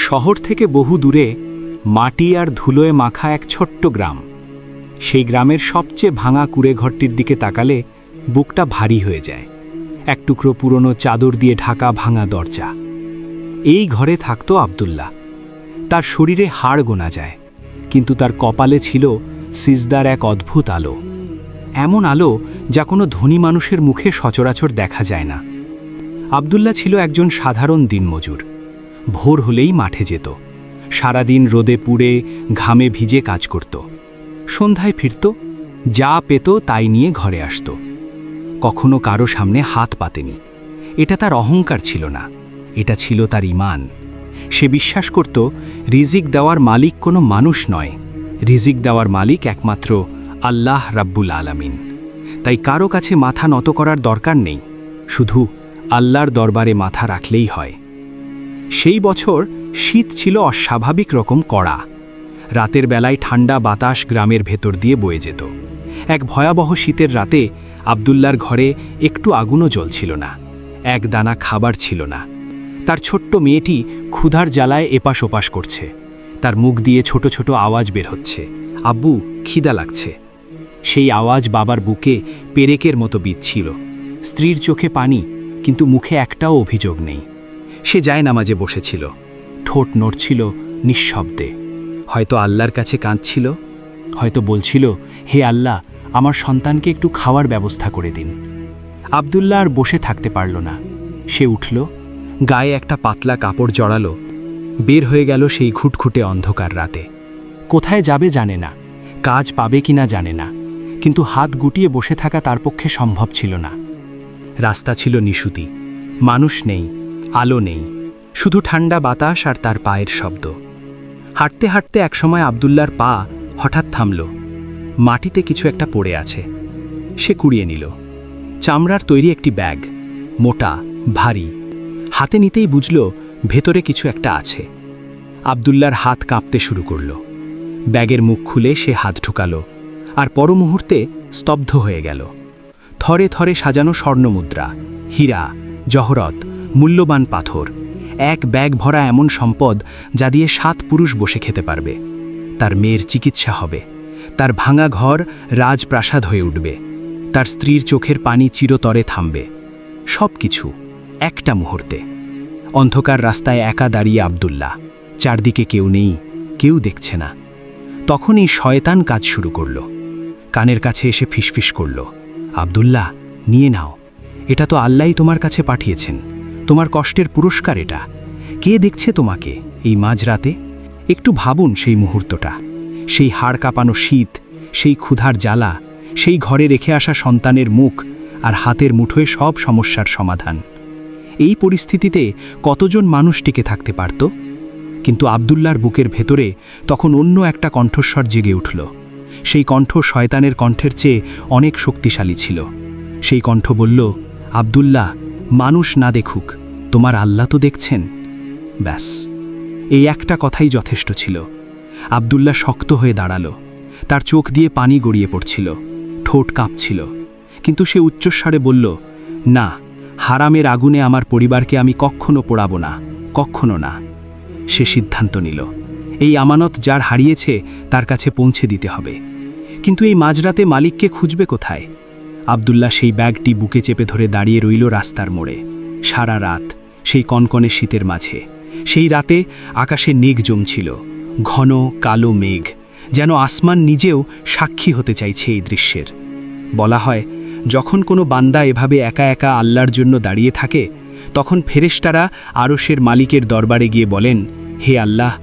শহর থেকে বহু দূরে মাটি আর ধুলোয় মাখা এক ছোট্ট গ্রাম। সেই গ্রামের সবচেয়ে ভাঙা কুঁড়েঘরটির দিকে তাকালে বুকটা ভারী হয়ে যায়। এক টুকরো পুরনো চাদর দিয়ে ঢাকা ভাঙা দরজা। এই ঘরে থাকত আব্দুল্লাহ। তার শরীরে হাড় গোনা যায়, কিন্তু তার কপালে ছিল সিজদার এক অদ্ভুত আলো। এমন আলো যা কোনো ধনী মানুষের মুখে সচরাচর দেখা যায় না। আব্দুল্লাহ ছিল একজন সাধারণ দিনমজুর। ভোর হলেই মাঠে যেত, সারাদিন রোদে পুড়ে ঘামে ভিজে কাজ করত। সন্ধ্যায় ফিরত, যা পেত তাই নিয়ে ঘরে আসত। কখনো কারো সামনে হাত পাতেনি। এটা তার অহংকার ছিল না, এটা ছিল তার ঈমান। সে বিশ্বাস করত রিজিক দেওয়ার মালিক কোনো মানুষ নয়, রিজিক দেওয়ার মালিক একমাত্র আল্লাহ রাব্বুল আলামিন। তাই কারো কাছে মাথা নত করার দরকার নেই, শুধু আল্লাহর দরবারে মাথা রাখলেই হয়। সেই বছর শীত ছিল অস্বাভাবিক রকম কড়া। রাতের বেলায় ঠান্ডা বাতাস গ্রামের ভেতর দিয়ে বয়ে যেত। এক ভয়াবহ শীতের রাতে আব্দুল্লার ঘরে একটু আগুনও জ্বলছিল না, এক দানা খাবার ছিল না। তার ছোট্ট মেয়েটি ক্ষুধার জ্বালায় এপাশ ওপাশ করছে। তার মুখ দিয়ে ছোট ছোট আওয়াজ বের হচ্ছে, আব্বু খিদা লাগছে। সেই আওয়াজ বাবার বুকে পেরেকের মতো বিঁধছিল। স্ত্রীর চোখে পানি, কিন্তু মুখে একটাও অভিযোগ নেই। সে জায়নামাজে বসেছিল, ঠোঁট নড়ছিল নিঃশব্দে। হয়তো আল্লাহর কাছে কাঁদছিল, হয়তো বলছিল, হে আল্লাহ, আমার সন্তানকে একটু খাওয়ার ব্যবস্থা করে দিন। আব্দুল্লাহ আর বসে থাকতে পারল না। সে উঠল, গায়ে একটা পাতলা কাপড় জড়ালো, বের হয়ে গেল সেই ঘুটঘুটে অন্ধকার রাতে। কোথায় যাবে জানে না, কাজ পাবে কিনা জানে না, কিন্তু হাত গুটিয়ে বসে থাকা তার পক্ষে সম্ভব ছিল না। রাস্তা ছিল নিশুতি, মানুষ নেই, আলো নেই, শুধু ঠান্ডা বাতাস আর তার পায়ের শব্দ। হাঁটতে হাঁটতে একসময় আব্দুল্লার পা হঠাৎ থামল। মাটিতে কিছু একটা পড়ে আছে। সে কুড়িয়ে নিল। চামড়ার তৈরি একটি ব্যাগ, মোটা, ভারী। হাতে নিতেই বুঝল ভেতরে কিছু একটা আছে। আব্দুল্লার হাত কাঁপতে শুরু করল। ব্যাগের মুখ খুলে সে হাত ঢুকালো, আর পর মুহূর্তে স্তব্ধ হয়ে গেল। থরে থরে সাজানো স্বর্ণমুদ্রা, হীরা, জহরত, মূল্যবান পাথর, এক ব্যাগ ভরা এমন সম্পদ যা দিয়ে 7 পুরুষ বসে খেতে পারবে। তার মেয়ের চিকিৎসা হবে, তার ভাঙা ঘর রাজপ্রাসাদ হয়ে উঠবে, তার স্ত্রীর চোখের পানি চিরতরে থামবে। সব কিছু একটা মুহূর্তে। অন্ধকার রাস্তায় একা দাঁড়িয়ে আব্দুল্লাহ। চারদিকে কেউ নেই, কেউ দেখছে না। তখনই শয়তান কাজ শুরু করল। কানের কাছে এসে ফিসফিস করল, আব্দুল্লাহ, নিয়ে নাও, এটা তো আল্লাহই তোমার কাছে পাঠিয়েছেন, তোমার কষ্টের পুরস্কার এটা। কে দেখছে তোমাকে এই মাঝরাতে? একটু ভাবুন সেই মুহূর্তটা, সেই হাড় কাঁপানো শীত, সেই ক্ষুধার জ্বালা, সেই ঘরে রেখে আসা সন্তানের মুখ, আর হাতের মুঠোয় সব সমস্যার সমাধান। এই পরিস্থিতিতে কতজন মানুষ টিকে থাকতে পারত? কিন্তু আব্দুল্লার বুকের ভেতরে তখন অন্য একটা কণ্ঠস্বর জেগে উঠল। সেই কণ্ঠ শয়তানের কণ্ঠের চেয়ে অনেক শক্তিশালী ছিল। সেই কণ্ঠ বলল, আব্দুল্লাহ, মানুষ না দেখুক, তোমার আল্লাহ তো দেখছেন। ব্যাস, এই একটা কথাই যথেষ্ট ছিল। আব্দুল্লাহ শক্ত হয়ে দাঁড়ালো। তার চোখ দিয়ে পানি গড়িয়ে পড়ছিল, ঠোঁট কাঁপছিল, কিন্তু সে উচ্চস্বরে বলল, না, হারামের আগুনে আমার পরিবারকে আমি কখনো পোড়াবো না, কখনো না। সে সিদ্ধান্ত নিল, এই আমানত যার হারিয়েছে তার কাছে পৌঁছে দিতে হবে। কিন্তু এই মাঝরাতে মালিককে খুঁজবে কোথায়? আব্দুল্লাহ সেই ব্যাগটি বুকে চেপে ধরে দাঁড়িয়ে রইল রাস্তার মোড়ে। সারা রাত সেই কনকনে শীতের মাঝে। সেই রাতে আকাশে মেঘ জমছিল, ঘন কালো মেঘ, যেন আসমান নিজেও সাক্ষী হতে চাইছে এই দৃশ্যের। বলা হয়, যখন কোনো বান্দা এভাবে একা একা আল্লাহর জন্য দাঁড়িয়ে থাকে, তখন ফেরেশতারা আরশের মালিকের দরবারে গিয়ে বলেন, হে আল্লাহ,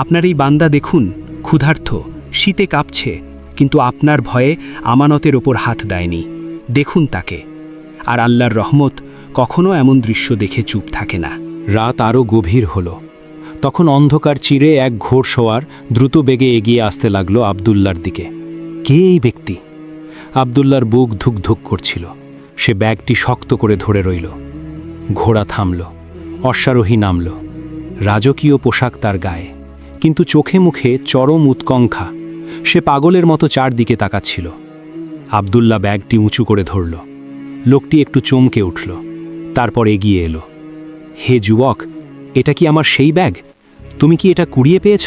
আপনার এই বান্দা দেখুন, ক্ষুধার্ত, শীতে কাঁপছে, কিন্তু আপনার ভয়ে আমানতের ওপর হাত দেয়নি, দেখুন তাকে। আর আল্লাহর রহমত কখনো এমন দৃশ্য দেখে চুপ থাকে না। রাত আরও গভীর হল। তখন অন্ধকার চিরে এক ঘোড়সওয়ার দ্রুত বেগে এগিয়ে আসতে লাগলো আব্দুল্লার দিকে। কে এই ব্যক্তি? আব্দুল্লার বুক ধুক ধুক করছিল। সে ব্যাগটি শক্ত করে ধরে রইল। ঘোড়া থামল, অশ্বারোহী নামল। রাজকীয় পোশাক তার গায়ে, কিন্তু চোখে মুখে চরম উৎকণ্ঠা। সে পাগলের মতো চারদিকে তাকাচ্ছিল। আব্দুল্লাহ ব্যাগটি উঁচু করে ধরল। লোকটি একটু চমকে উঠল, তারপর এগিয়ে এলো। হে যুবক, এটা কি আমার সেই ব্যাগ? তুমি কি এটা কুড়িয়ে পেয়েছ?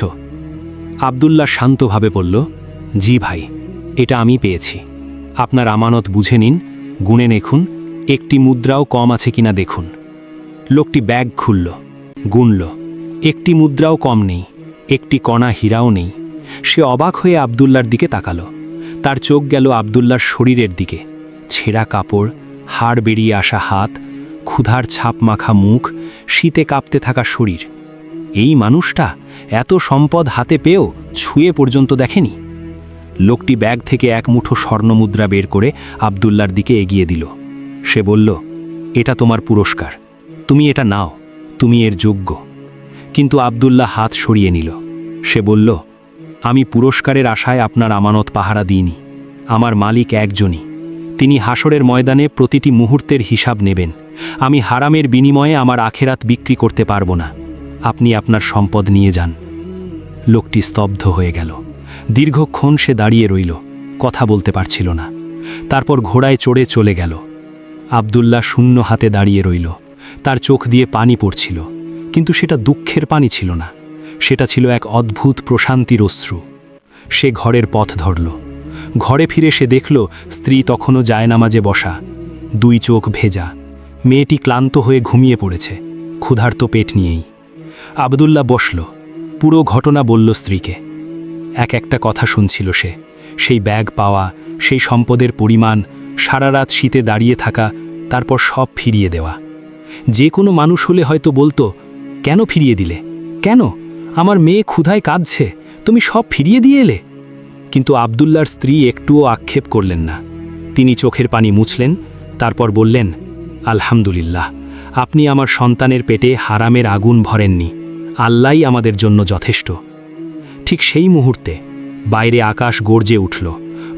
আব্দুল্লাহ শান্তভাবে বলল, জি ভাই, এটা আমি পেয়েছি। আপনার আমানত বুঝে নিন, গুণে দেখুন, একটি মুদ্রাও কম আছে কিনা দেখুন। লোকটি ব্যাগ খুলল, গুনল, একটি মুদ্রাও কম নেই, একটি কণা হীরাও নেই। সে অবাক হয়ে আব্দুল্লার দিকে তাকালো। তার চোখ গেল আব্দুল্লার শরীরের দিকে। ছেঁড়া কাপড়, হাড় বেরিয়ে আসা হাত, ক্ষুধার ছাপ মাখা মুখ, শীতে কাঁপতে থাকা শরীর। এই মানুষটা এত সম্পদ হাতে পেয়েও ছুঁয়ে পর্যন্ত দেখেনি। লোকটি ব্যাগ থেকে এক মুঠো স্বর্ণমুদ্রা বের করে আব্দুল্লার দিকে এগিয়ে দিল। সে বলল, এটা তোমার পুরস্কার, তুমি এটা নাও, তুমি এর যোগ্য। কিন্তু আব্দুল্লাহ হাত সরিয়ে নিল। সে বলল, আমি পুরস্কারের আশায় আপনার আমানত পাহারা দিইনি। আমার মালিক একজনই, তিনি হাসরের ময়দানে প্রতিটি মুহূর্তের হিসাব নেবেন। আমি হারামের বিনিময়ে আমার আখেরাত বিক্রি করতে পারবো না। আপনি আপনার সম্পদ নিয়ে যান। লোকটি স্তব্ধ হয়ে গেল। দীর্ঘক্ষণ সে দাঁড়িয়ে রইল, কথা বলতে পারছিল না। তারপর ঘোড়ায় চড়ে চলে গেল। আব্দুল্লাহ শূন্য হাতে দাঁড়িয়ে রইল। তার চোখ দিয়ে পানি পড়ছিল, কিন্তু সেটা দুঃখের পানি ছিল না, সেটা ছিল এক অদ্ভুত প্রশান্তির অশ্রু। সে ঘরের পথ ধরল। ঘরে ফিরে সে দেখল স্ত্রী তখনও জায়নামাজে বসা, দুই চোখ ভেজা। মেয়েটি ক্লান্ত হয়ে ঘুমিয়ে পড়েছে, ক্ষুধার্ত পেট নিয়েই। আব্দুল্লাহ বসল, পুরো ঘটনা বলল স্ত্রীকে। একটা কথা শুনছিল সে, সেই ব্যাগ পাওয়া, সেই সম্পদের পরিমাণ, সারা রাত শীতে দাঁড়িয়ে থাকা, তারপর সব ফিরিয়ে দেওয়া। যে কোনো মানুষ হলে হয়তো বলতো, কেন ফিরিয়ে দিলে? কেন? আমার মেয়ে ক্ষুধায় কাঁদছে, তুমি সব ফিরিয়ে দিয়ে এলে? কিন্তু আব্দুল্লার স্ত্রী একটুও আক্ষেপ করলেন না। তিনি চোখের পানি মুছলেন, তারপর বললেন, আলহামদুলিল্লাহ, আপনি আমার সন্তানের পেটে হারামের আগুন ভরেননি। আল্লাহই আমাদের জন্য যথেষ্ট। ঠিক সেই মুহূর্তে বাইরে আকাশ গর্জে উঠল।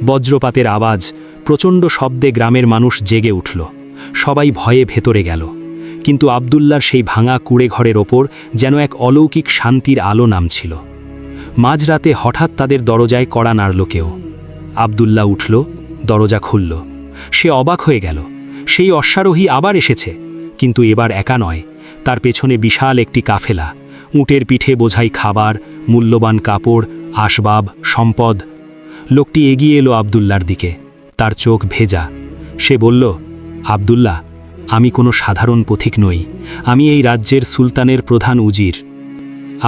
বজ্রপাতের আওয়াজ, প্রচণ্ড শব্দে গ্রামের মানুষ জেগে উঠল। সবাই ভয়ে ভেতরে গেল। কিন্তু আব্দুল্লার সেই ভাঙা কুড়ে ঘরের ওপর যেন এক অলৌকিক শান্তির আলো নামছিল। মাঝরাতে হঠাৎ তাদের দরজায় কড়া নাড়ল কেউ। আব্দুল্লাহ উঠল, দরজা খুলল। সে অবাক হয়ে গেল। সেই অশ্বারোহী আবার এসেছে, কিন্তু এবার একা নয়। তার পেছনে বিশাল একটি কাফেলা, উটের পিঠে বোঝাই খাবার, মূল্যবান কাপড়, আসবাব, সম্পদ। লোকটি এগিয়ে এলো আব্দুল্লার দিকে। তার চোখ ভেজা। সে বলল, আব্দুল্লাহ, আমি কোনো সাধারণ পথিক নই, আমি এই রাজ্যের সুলতানের প্রধান উজির।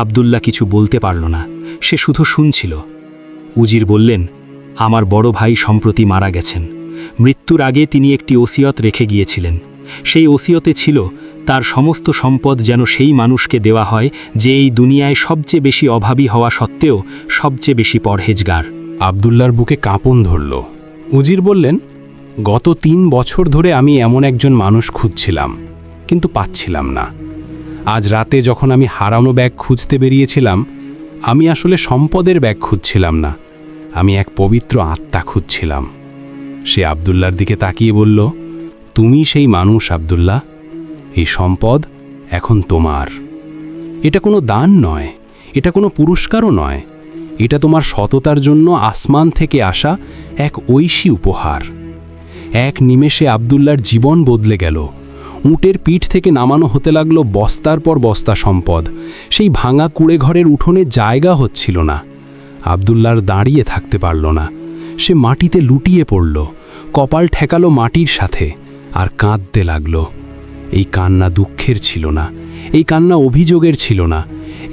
আব্দুল্লাহ কিছু বলতে পারল না, সে শুধু শুনছিল। উজির বললেন, আমার বড় ভাই সম্প্রতি মারা গেছেন। মৃত্যুর আগে তিনি একটি ওসিয়ত রেখে গিয়েছিলেন। সেই ওসিয়তে ছিল তার সমস্ত সম্পদ যেন সেই মানুষকে দেওয়া হয় যে এই দুনিয়ায় সবচেয়ে বেশি অভাবী হওয়া সত্ত্বেও সবচেয়ে বেশি পরহেজগার। আব্দুল্লার বুকে কাঁপন ধরল। উজির বললেন, গত 3 বছর ধরে আমি এমন একজন মানুষ খুঁজছিলাম, কিন্তু পাচ্ছিলাম না। আজ রাতে যখন আমি হারানো ব্যাগ খুঁজতে বেরিয়েছিলাম, আমি আসলে সম্পদের ব্যাগ খুঁজছিলাম না, আমি এক পবিত্র আত্মা খুঁজছিলাম। সে আব্দুল্লার দিকে তাকিয়ে বলল, তুমি সেই মানুষ আব্দুল্লাহ, এই সম্পদ এখন তোমার। এটা কোনো দান নয়, এটা কোনো পুরস্কারও নয়, এটা তোমার সততার জন্য আসমান থেকে আসা এক ঐশী উপহার। এক নিমেষে আব্দুল্লার জীবন বদলে গেল। উটের পিঠ থেকে নামানো হতে লাগলো বস্তার পর বস্তা সম্পদ। সেই ভাঙা কুড়ে ঘরের উঠোনে জায়গা হচ্ছিল না। আব্দুল্লার দাঁড়িয়ে থাকতে পারল না। সে মাটিতে লুটিয়ে পড়ল, কপাল ঠেকালো মাটির সাথে, আর কাঁদতে লাগল। এই কান্না দুঃখের ছিল না, এই কান্না অভিযোগের ছিল না,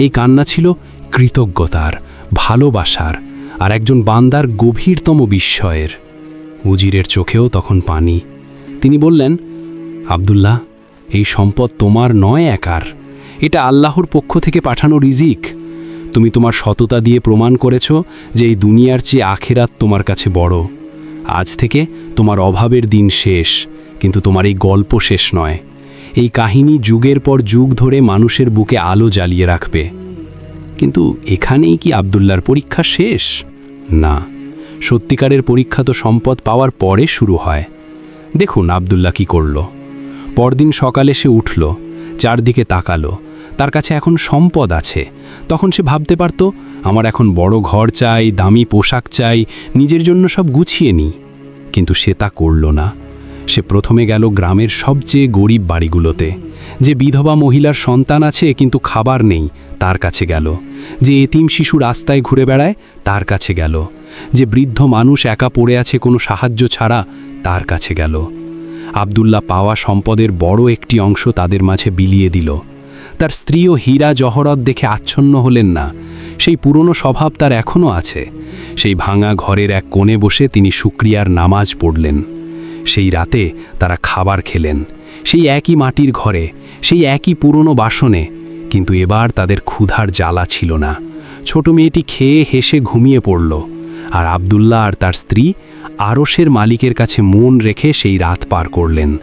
এই কান্না ছিল কৃতজ্ঞতার, ভালোবাসার আর একজন বান্দার গভীরতম বিস্ময়ের। উজিরের চোখেও তখন পানি। তিনি বললেন, আব্দুল্লাহ, এই সম্পদ তোমার নয় একার, এটা আল্লাহর পক্ষ থেকে পাঠানো রিজিক। তুমি তোমার সততা দিয়ে প্রমাণ করেছ যে এই দুনিয়ার চেয়ে আখেরাত তোমার কাছে বড়। আজ থেকে তোমার অভাবের দিন শেষ, কিন্তু তোমার এই গল্প শেষ নয়। এই কাহিনী যুগের পর যুগ ধরে মানুষের বুকে আলো জ্বালিয়ে রাখবে। কিন্তু এখানেই কি আব্দুল্লার পরীক্ষা শেষ? না, সত্যিকারের পরীক্ষা তো সম্পদ পাওয়ার পরে শুরু হয়। দেখুন আব্দুল্লাহ কি করল। পরদিন সকালে সে উঠল, চারদিকে তাকালো। তার কাছে এখন সম্পদ আছে। তখন সে ভাবতে পারত, আমার এখন বড় ঘর চাই, দামি পোশাক চাই, নিজের জন্য সব গুছিয়ে নিই। কিন্তু সে তা করল না। সে প্রথমে গেল গ্রামের সবচেয়ে গরিব বাড়িগুলোতে। যে বিধবা মহিলার সন্তান আছে কিন্তু খাবার নেই, তার কাছে গেল। যে এতিম শিশু রাস্তায় ঘুরে বেড়ায়, তার কাছে গেল। যে বৃদ্ধ মানুষ একা পড়ে আছে কোনো সাহায্য ছাড়া, তার কাছে গেল। আব্দুল্লাহ পাওয়া সম্পদের বড় একটি অংশ তাদের মাঝে বিলিয়ে দিল। তার স্ত্রীও হীরা জহরত দেখে আচ্ছন্ন হলেন না। সেই পুরনো স্বভাব তার এখনও আছে। সেই ভাঙা ঘরের এক কোণে বসে তিনি শুকরিয়ার নামাজ পড়লেন। সেই রাতে তারা খাবার খেলেন, সেই একই মাটির ঘরে, সেই একই পুরনো বাসনে। কিন্তু এবার তাদের ক্ষুধার জ্বালা ছিল না। ছোট মেয়েটি খেয়ে হেসে ঘুমিয়ে পড়ল, আর আব্দুল্লাহ আর তার স্ত্রী আরশের মালিকের কাছে মন রেখে সেই রাত পার করলেন।